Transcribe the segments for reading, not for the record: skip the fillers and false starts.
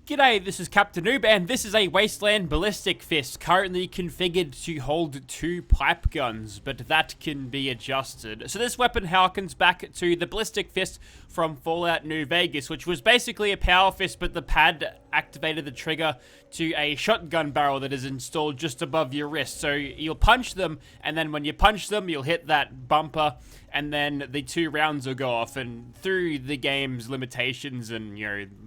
G'day, this is Captainoob, and this is a Wasteland Ballistic fist, currently configured to hold 2 pipe guns, but that can be adjusted. So this weapon harkens back to the Ballistic fist from Fallout New Vegas, which was basically a power fist, but the pad activated the trigger to a shotgun barrel that is installed just above your wrist. So you'll punch them, and then when you punch them, you'll hit that bumper, and then the 2 rounds will go off. And through the game's limitations and,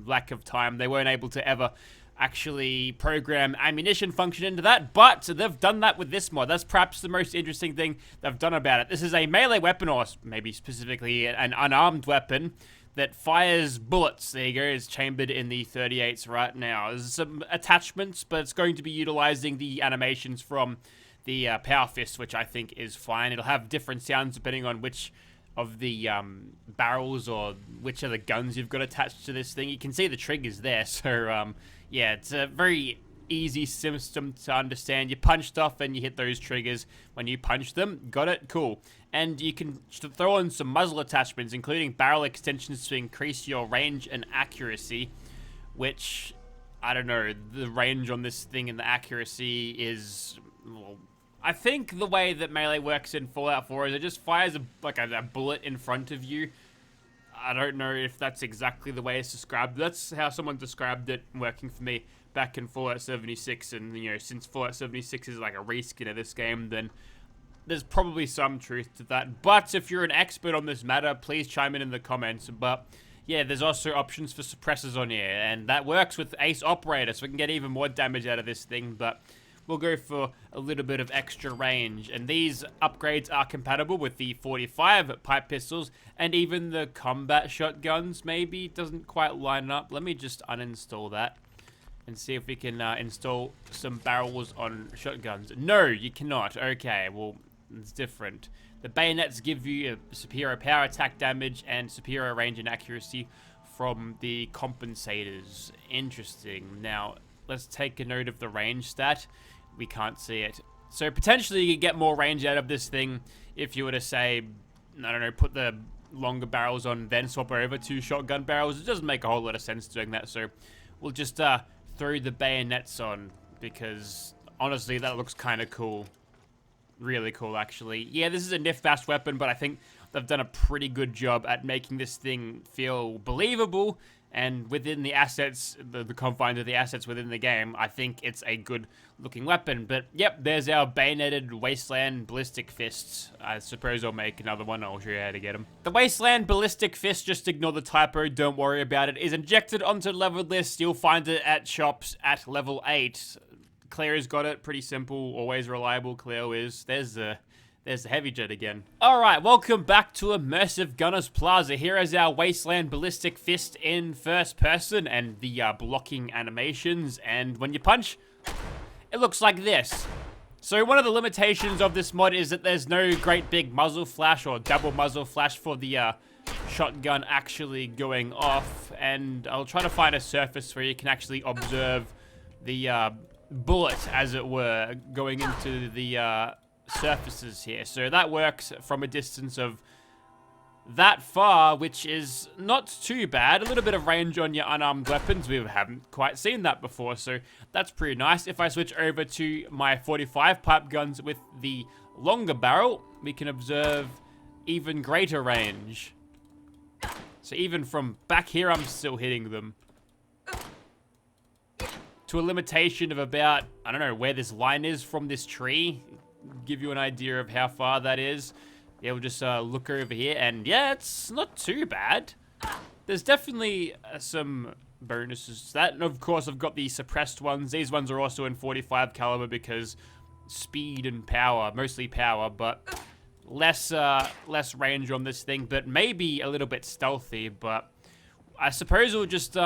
lack of time, they weren't able to ever actually program ammunition function into that, but they've done that with this mod. That's perhaps the most interesting thing they've done about it. This is a melee weapon, or maybe specifically an unarmed weapon, that fires bullets. There you go, it's chambered in the 38s right now. There's some attachments, but it's going to be utilizing the animations from the Power Fist, which I think is fine. It'll have different sounds depending on which of the barrels or which of the guns you've got attached to this thing. You can see the triggers there, so yeah, it's a very easy system to understand. You punch stuff and you hit those triggers when you punch them. Got it? Cool. And you can throw in some muzzle attachments, including barrel extensions to increase your range and accuracy, which, I don't know, the range on this thing and the accuracy is, well, I think the way that melee works in Fallout 4 is it just fires a bullet in front of you. I don't know if that's exactly the way it's described. That's how someone described it working for me back in Fallout 76. And, since Fallout 76 is like a reskin of this game, then there's probably some truth to that. But if you're an expert on this matter, please chime in the comments. But yeah, there's also options for suppressors on here, and that works with Ace Operator, so we can get even more damage out of this thing. But we'll go for a little bit of extra range. And these upgrades are compatible with the 45 pipe pistols and even the combat shotguns. Maybe it doesn't quite line up. Let me just uninstall that and see if we can install some barrels on shotguns. No, you cannot. Okay, well, it's different. The bayonets give you a superior power attack damage and superior range and accuracy from the compensators. Interesting. Now, let's take a note of the range stat. We can't see it. So potentially you could get more range out of this thing if you were to say, I don't know, put the longer barrels on, then swap over to shotgun barrels. It doesn't make a whole lot of sense doing that, so we'll just throw the bayonets on, because honestly that looks kind of cool. Really cool, actually. Yeah, this is a NIF-based weapon, but I think they've done a pretty good job at making this thing feel believable. And within the assets, the confines of the assets within the game, I think it's a good-looking weapon. But, yep, there's our bayoneted Wasteland Ballistic Fists. I suppose I'll make another one. I'll show you how to get them. The Wasteland Ballistic Fist, just ignore the typo, don't worry about it, is injected onto leveled lists. You'll find it at shops at level 8. Cleo's got it. Pretty simple. Always reliable. Cleo is. There's the heavy jet again. Alright, welcome back to Immersive Gunners Plaza. Here is our Wasteland Ballistic Fist in first person and the blocking animations. And when you punch, it looks like this. So one of the limitations of this mod is that there's no great big muzzle flash or double muzzle flash for the shotgun actually going off. And I'll try to find a surface where you can actually observe the bullet, as it were, going into the surfaces here. So that works from a distance of that far, which is not too bad. A little bit of range on your unarmed weapons. We haven't quite seen that before, so that's pretty nice. If I switch over to my 45 pipe guns with the longer barrel, we can observe even greater range. So even from back here, I'm still hitting them. To a limitation of about, I don't know where this line is from this tree. Give you an idea of how far that is. Yeah, we'll just look over here, and yeah, it's not too bad. There's definitely some bonuses to that, and of course I've got the suppressed ones. These ones are also in 45 caliber because speed and power, mostly power, but less range on this thing, but maybe a little bit stealthy. But I suppose we'll just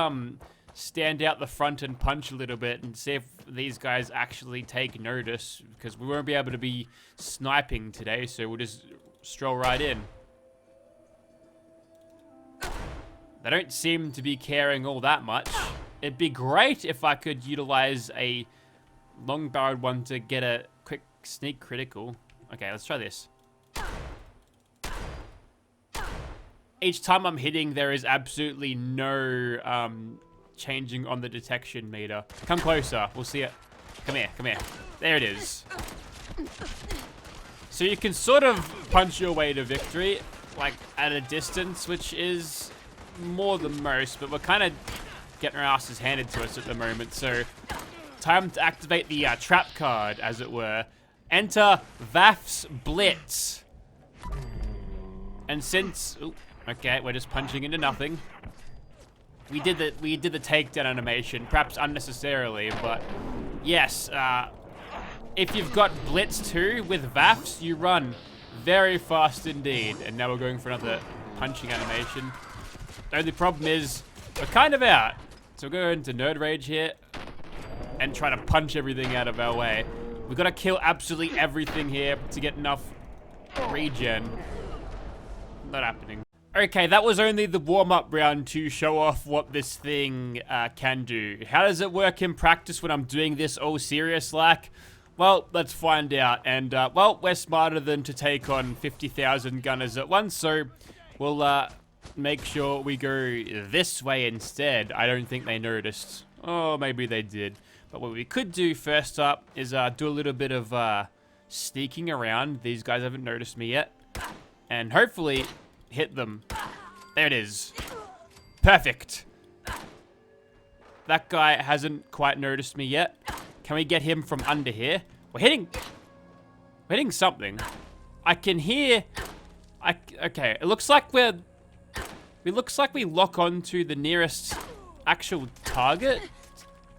stand out the front and punch a little bit and see if these guys actually take notice, because we won't be able to be sniping today, so we'll just stroll right in. They don't seem to be caring all that much. It'd be great if I could utilize a long-barreled one to get a quick sneak critical. Okay, let's try this. Each time I'm hitting, there is absolutely no changing on the detection meter. Come closer. We'll see it. Come here. Come here. There it is. So you can sort of punch your way to victory, like at a distance, which is more than most, but we're kind of getting our asses handed to us at the moment. So time to activate the trap card, as it were. Enter Vaf's Blitz. And since... Ooh, okay, we're just punching into nothing. We did the takedown animation, perhaps unnecessarily, but yes, if you've got Blitz 2 with Vafs, you run very fast indeed. And now we're going for another punching animation. The only problem is we're kind of out. So we're going into Nerd Rage here and try to punch everything out of our way. We've got to kill absolutely everything here to get enough regen. Not happening. Okay, that was only the warm-up round to show off what this thing can do. How does it work in practice when I'm doing this all serious like? Well, let's find out. And, well, we're smarter than to take on 50,000 gunners at once, so we'll make sure we go this way instead. I don't think they noticed. Oh, maybe they did. But what we could do first up is do a little bit of sneaking around. These guys haven't noticed me yet. And hopefully hit them. There it is. Perfect. That guy hasn't quite noticed me yet. Can we get him from under here? We're hitting something. I can hear... Okay, it looks like we lock onto the nearest actual target.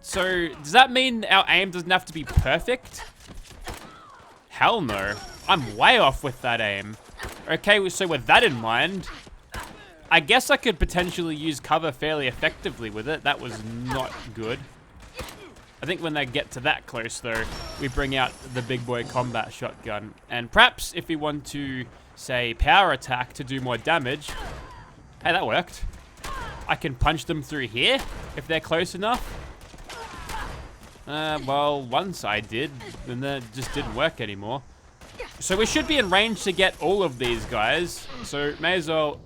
So, does that mean our aim doesn't have to be perfect? Hell no. I'm way off with that aim. Okay, so with that in mind, I guess I could potentially use cover fairly effectively with it. That was not good. I think when they get to that close, though, we bring out the big boy combat shotgun. And perhaps if we want to, say, power attack to do more damage... Hey, that worked. I can punch them through here if they're close enough. Well, once I did, then that just didn't work anymore. So we should be in range to get all of these guys. So may as well...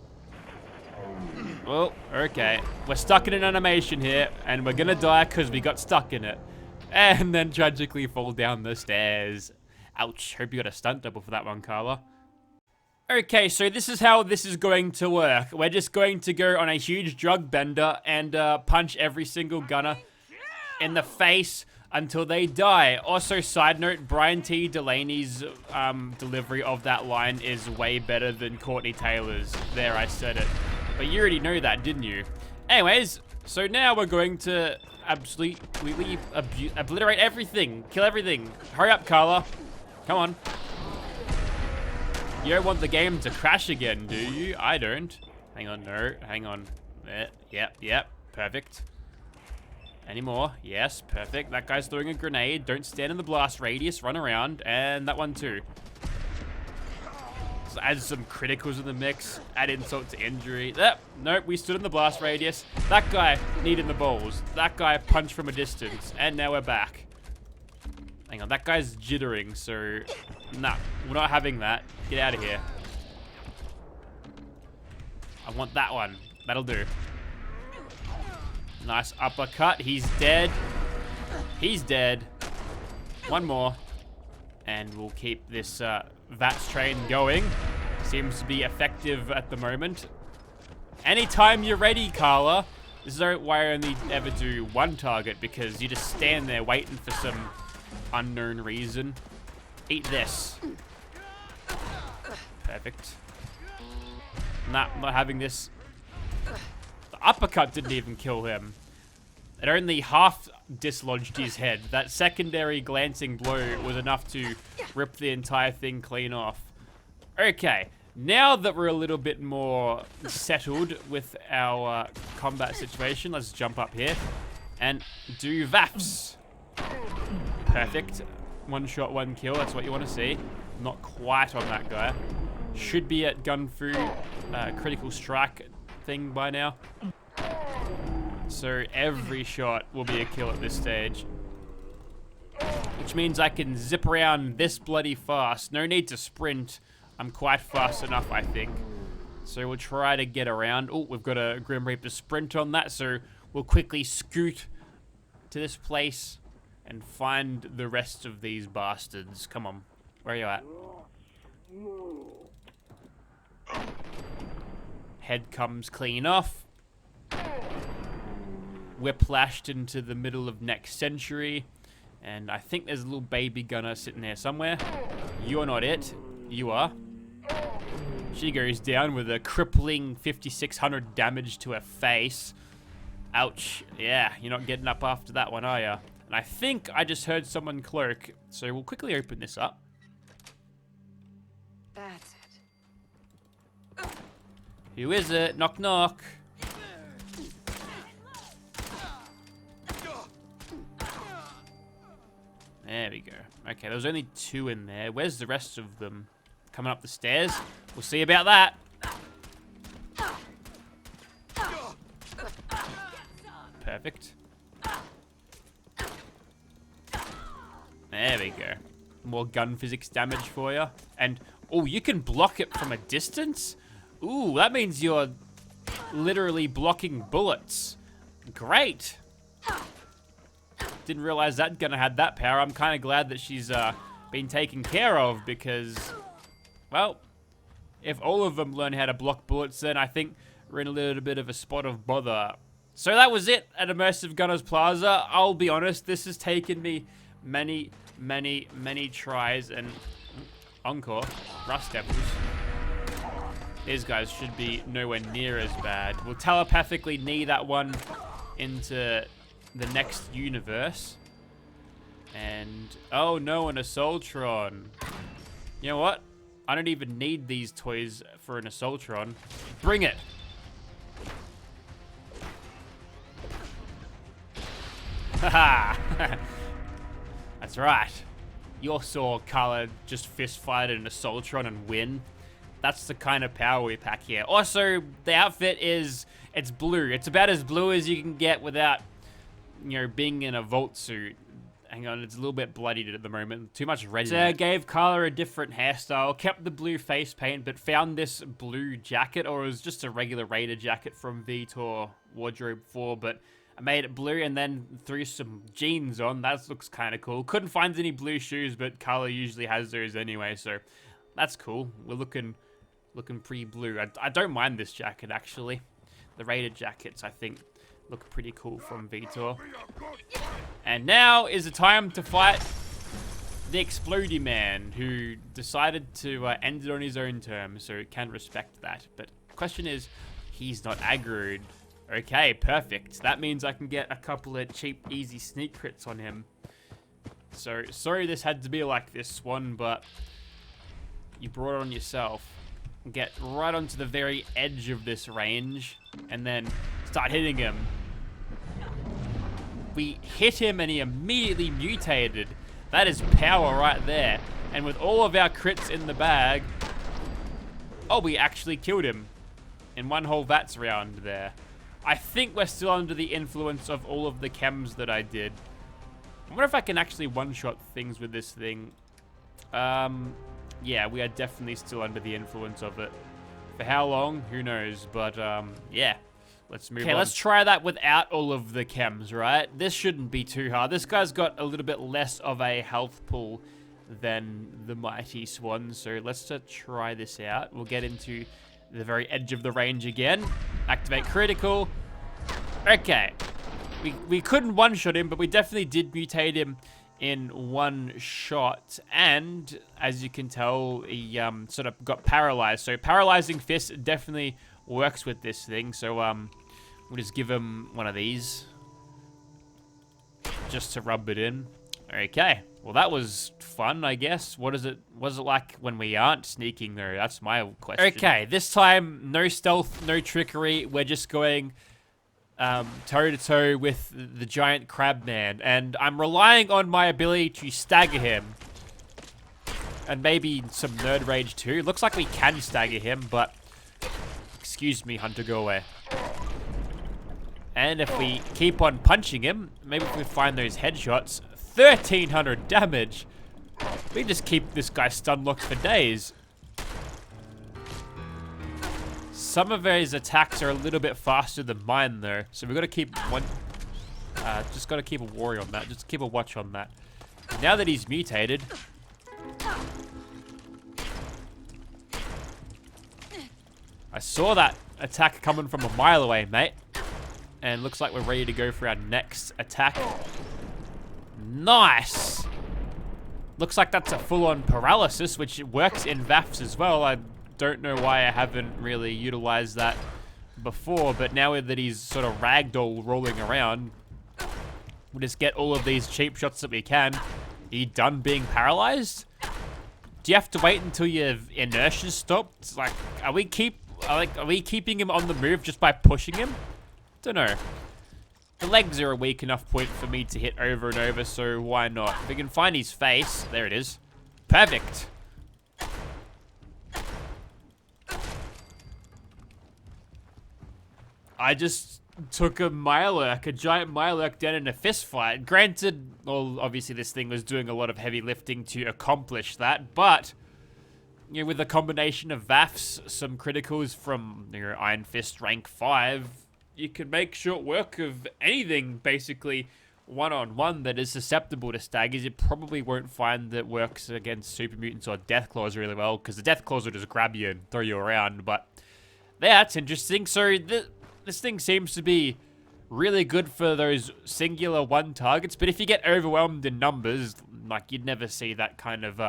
Well, okay. We're stuck in an animation here, and we're gonna die because we got stuck in it. And then tragically fall down the stairs. Ouch. Hope you got a stunt double for that one, Carla. Okay, so this is how this is going to work. We're just going to go on a huge drug bender and punch every single gunner in the face until they die. Also, side note, Brian T. Delaney's delivery of that line is way better than Courtney Taylor's. There, I said it. But you already know that, didn't you? Anyways, so now we're going to absolutely obliterate everything. Kill everything. Hurry up, Carla. Come on. You don't want the game to crash again, do you? I don't. Hang on, no. Hang on. Yep. Perfect. Any more? Yes, perfect. That guy's throwing a grenade. Don't stand in the blast radius. Run around. And that one too. So add some criticals in the mix. Add insult to injury. Nope, we stood in the blast radius. That guy needed the balls. That guy punched from a distance. And now we're back. Hang on, that guy's jittering, so... Nah, we're not having that. Get out of here. I want that one. That'll do. Nice uppercut. He's dead. He's dead. One more. And we'll keep this VATS train going. Seems to be effective at the moment. Anytime you're ready, Carla. This is why I only ever do one target, because you just stand there waiting for some unknown reason. Eat this. Perfect. Nah, I'm not having this. The uppercut didn't even kill him. It only half dislodged his head. That secondary glancing blow was enough to rip the entire thing clean off. Okay, now that we're a little bit more settled with our combat situation, let's jump up here and do VAFs. Perfect. One shot, one kill. That's what you want to see. Not quite on that guy. Should be at gun-fu critical strike thing by now. So every shot will be a kill at this stage. Which means I can zip around this bloody fast. No need to sprint. I'm quite fast enough, I think. So we'll try to get around. Oh, we've got a Grim Reaper sprint on that, so we'll quickly scoot to this place and find the rest of these bastards. Come on, where are you at? Head comes clean off. Whiplashed into the middle of next century. And I think there's a little baby gunner sitting there somewhere. You're not it. You are. She goes down with a crippling 5,600 damage to her face. Ouch. Yeah, you're not getting up after that one, are ya? And I think I just heard someone cloak. So we'll quickly open this up. That's it. Who is it? Knock, knock. There we go. Okay, there was only 2 in there. Where's the rest of them? Coming up the stairs? We'll see about that. Perfect. There we go. More gun physics damage for you. And, oh, you can block it from a distance? Ooh, that means you're literally blocking bullets. Great. Didn't realize that gunner had that power. I'm kind of glad that she's been taken care of because, well, if all of them learn how to block bullets, then I think we're in a little bit of a spot of bother. So that was it at Immersive Gunners Plaza. I'll be honest, this has taken me many tries and encore. Rust Devils. These guys should be nowhere near as bad. We'll telepathically knee that one into the next universe. And, oh no, an Assaultron. You know what? I don't even need these toys for an Assaultron. Bring it. Haha. That's right. You saw Carla just fist fight an Assaultron and win. That's the kind of power we pack here. Also, the outfit it's blue. It's about as blue as you can get without, you know, being in a vault suit. Hang on, it's a little bit bloodied at the moment. Too much red. So gave Carla a different hairstyle, kept the blue face paint, but found this blue jacket, or it was just a regular Raider jacket from Vitor Wardrobe 4, but I made it blue and then threw some jeans on. That looks kind of cool. Couldn't find any blue shoes, but Carla usually has those anyway, so that's cool. We're looking pretty blue. I don't mind this jacket, actually. The Raider jackets, I think, look pretty cool from Vitor. And now is the time to fight the Explodey Man, who decided to end it on his own terms, so can respect that. But the question is, he's not aggroed. Okay, perfect. That means I can get a couple of cheap, easy sneak crits on him. So, sorry this had to be like this, Swan, but you brought it on yourself. Get right onto the very edge of this range, and then start hitting him. We hit him and he immediately mutated. That is power right there. And with all of our crits in the bag, oh, we actually killed him in one whole VATS round there. I think we're still under the influence of all of the chems that I did. I wonder if I can actually one-shot things with this thing. Yeah, we are definitely still under the influence of it. For how long? Who knows? But, yeah. Let's move on. Okay, let's try that without all of the chems, right? This shouldn't be too hard. This guy's got a little bit less of a health pool than the Mighty Swan, so let's try this out. We'll get into the very edge of the range again. Activate critical. Okay. We couldn't one-shot him, but we definitely did mutate him in one shot, and as you can tell, he sort of got paralyzed. So paralyzing fist definitely works with this thing. So we'll just give him one of these just to rub it in. Okay, well that was fun, I guess. What is it like when we aren't sneaking though? That's my question. Okay, this time no stealth, no trickery. We're just going toe-to-toe with the giant crab man, and I'm relying on my ability to stagger him. And maybe some nerd rage too. Looks like we can stagger him, but excuse me, Hunter, go away. And if we keep on punching him, maybe if we find those headshots, 1,300 damage. We just keep this guy stun locked for days. Some of his attacks are a little bit faster than mine, though. So we've got to keep one... just got to keep a worry on that. Just keep a watch on that. Now that he's mutated... I saw that attack coming from a mile away, mate. And looks like we're ready to go for our next attack. Nice! Looks like that's a full-on paralysis, which works in VAFs as well. I don't know why I haven't really utilized that before, but now that he's sort of ragdoll rolling around, we'll just get all of these cheap shots that we can. Are you done being paralyzed? Do you have to wait until your inertia stopped? Like, are we keeping him on the move just by pushing him? Don't know. The legs are a weak enough point for me to hit over and over, so why not? If we can find his face, there it is. Perfect. I just took a giant Mirelurk down in a fist fight. Granted, well, obviously this thing was doing a lot of heavy lifting to accomplish that, but you know, with a combination of VAFs, some criticals from your Iron Fist rank 5, you can make short work of anything, basically, one-on-one that is susceptible to staggers. You probably won't find that works against super mutants or death claws really well, because the death claws will just grab you and throw you around, but yeah, that's interesting. So this thing seems to be really good for those singular one targets, but if you get overwhelmed in numbers, like, you'd never see that kind of,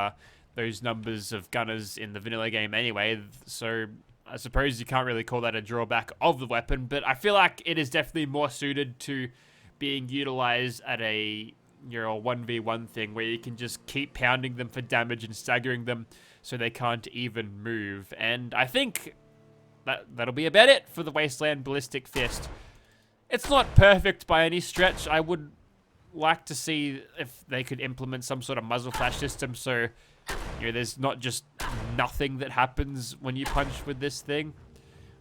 those numbers of gunners in the vanilla game anyway, so I suppose you can't really call that a drawback of the weapon, but I feel like it is definitely more suited to being utilized at a, you know, 1v1 thing where you can just keep pounding them for damage and staggering them so they can't even move. And I think that'll be about it for the Wasteland Ballistic Fist. It's not perfect by any stretch. I would like to see if they could implement some sort of muzzle flash system so, you know, there's not just nothing that happens when you punch with this thing.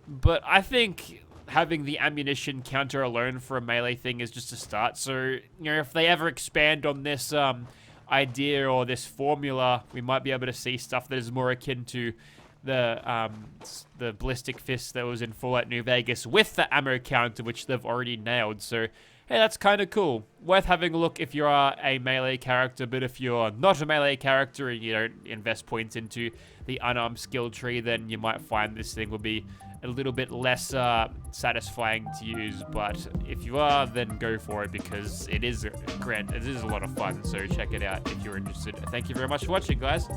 But I think having the ammunition counter alone for a melee thing is just a start. So, you know, if they ever expand on this idea or this formula, we might be able to see stuff that is more akin to the Ballistic Fist that was in Fallout New Vegas with the ammo counter, which they've already nailed. So, hey, that's kind of cool. Worth having a look if you are a melee character, but if you're not a melee character and you don't invest points into the unarmed skill tree, then you might find this thing will be a little bit less satisfying to use. But if you are, then go for it, because it is a lot of fun. So check it out if you're interested. Thank you very much for watching, guys.